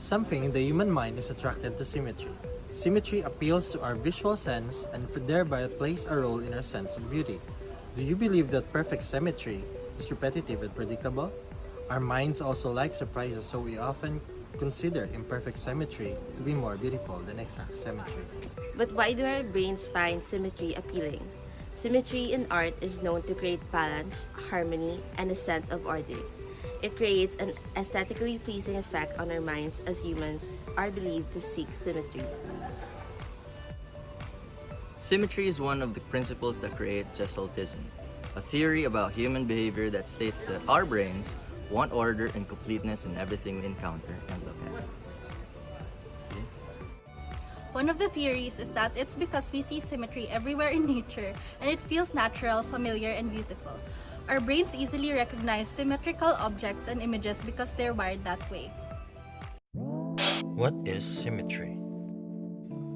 Something in the human mind is attracted to symmetry. Symmetry appeals to our visual sense and thereby plays a role in our sense of beauty. Do you believe that perfect symmetry is repetitive and predictable? Our minds also like surprises, so we often consider imperfect symmetry to be more beautiful than exact symmetry. But why do our brains find symmetry appealing? Symmetry in art is known to create balance, harmony, and a sense of order. It creates an aesthetically pleasing effect on our minds as humans are believed to seek symmetry. Symmetry is one of the principles that create gestaltism, a theory about human behavior that states that our brains want order and completeness in everything we encounter and look at. One of the theories is that it's because we see symmetry everywhere in nature and it feels natural, familiar, and beautiful. Our brains easily recognize symmetrical objects and images because they're wired that way. What is symmetry?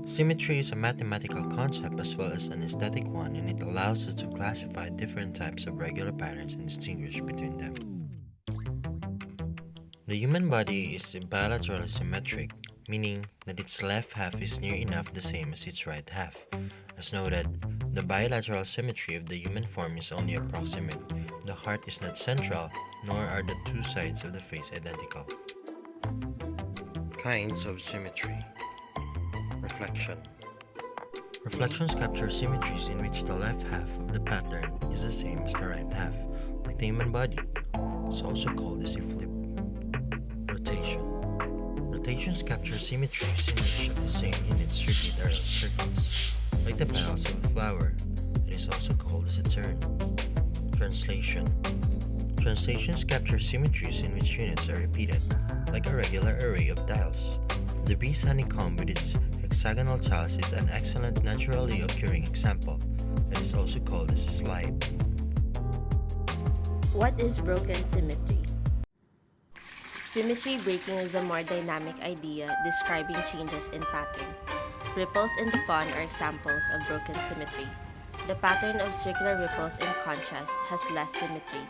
Symmetry is a mathematical concept as well as an aesthetic one, and it allows us to classify different types of regular patterns and distinguish between them. The human body is bilaterally symmetric, meaning that its left half is near enough the same as its right half. As noted, the bilateral symmetry of the human form is only approximate. The heart is not central, nor are the two sides of the face identical. Kinds of symmetry. Reflection. Reflections capture symmetries in which the left half of the pattern is the same as the right half, like the human body. It's also called as a flip. Rotation. Rotations capture symmetries in which of the same units repeat around circles, like the petals of a flower. It is also called as a turn. Translation. Translations capture symmetries in which units are repeated, like a regular array of tiles. The bee's honeycomb with its hexagonal tiles is an excellent naturally occurring example. It is also called as a slide. What is broken symmetry? Symmetry breaking is a more dynamic idea describing changes in pattern. Ripples in the pond are examples of broken symmetry. The pattern of circular ripples, in contrast, has less symmetry.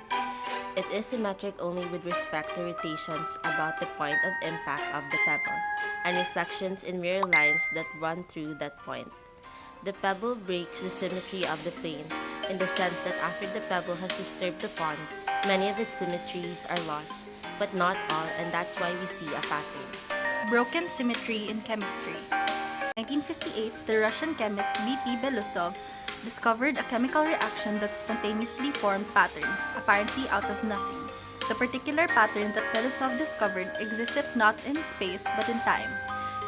It is symmetric only with respect to rotations about the point of impact of the pebble, and reflections in mirror lines that run through that point. The pebble breaks the symmetry of the plane, in the sense that after the pebble has disturbed the pond, many of its symmetries are lost, but not all, and that's why we see a pattern. Broken symmetry in chemistry. In 1958, the Russian chemist V.P. Belousov discovered a chemical reaction that spontaneously formed patterns, apparently out of nothing. The particular pattern that Belousov discovered existed not in space but in time.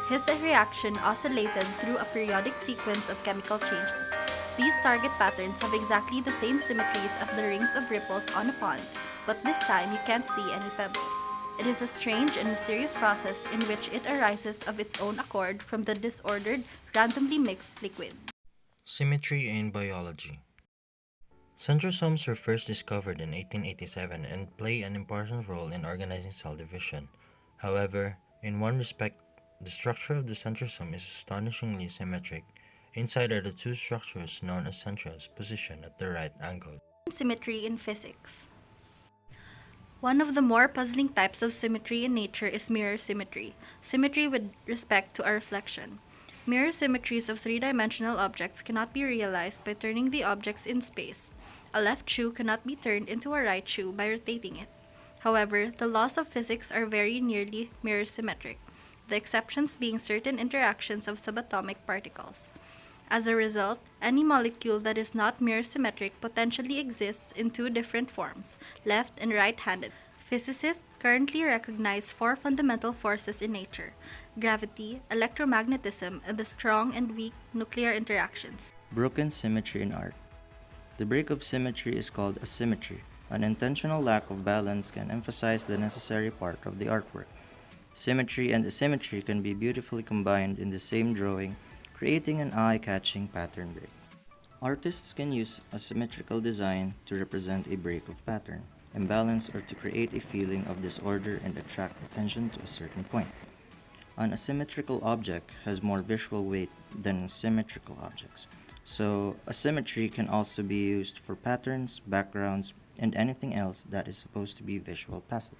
His reaction oscillated through a periodic sequence of chemical changes. These target patterns have exactly the same symmetries as the rings of ripples on a pond, but this time you can't see any pebble. It is a strange and mysterious process in which it arises of its own accord from the disordered, randomly mixed liquid. Symmetry in biology. Centrosomes were first discovered in 1887 and play an important role in organizing cell division. However, in one respect, the structure of the centrosome is astonishingly symmetric. Inside are the two structures known as centromes positioned at the right angle. Symmetry in physics. One of the more puzzling types of symmetry in nature is mirror symmetry, symmetry with respect to a reflection. Mirror symmetries of three-dimensional objects cannot be realized by turning the objects in space. A left shoe cannot be turned into a right shoe by rotating it. However, the laws of physics are very nearly mirror symmetric, the exceptions being certain interactions of subatomic particles. As a result, any molecule that is not mirror symmetric potentially exists in two different forms, left and right-handed. Physicists currently recognize four fundamental forces in nature: gravity, electromagnetism, and the strong and weak nuclear interactions. Broken symmetry in art. The break of symmetry is called asymmetry. An intentional lack of balance can emphasize the necessary part of the artwork. Symmetry and asymmetry can be beautifully combined in the same drawing, creating an eye-catching pattern break. Artists can use a symmetrical design to represent a break of pattern, imbalance, or to create a feeling of disorder and attract attention to a certain point. An asymmetrical object has more visual weight than symmetrical objects, so asymmetry can also be used for patterns, backgrounds, and anything else that is supposed to be visual passive.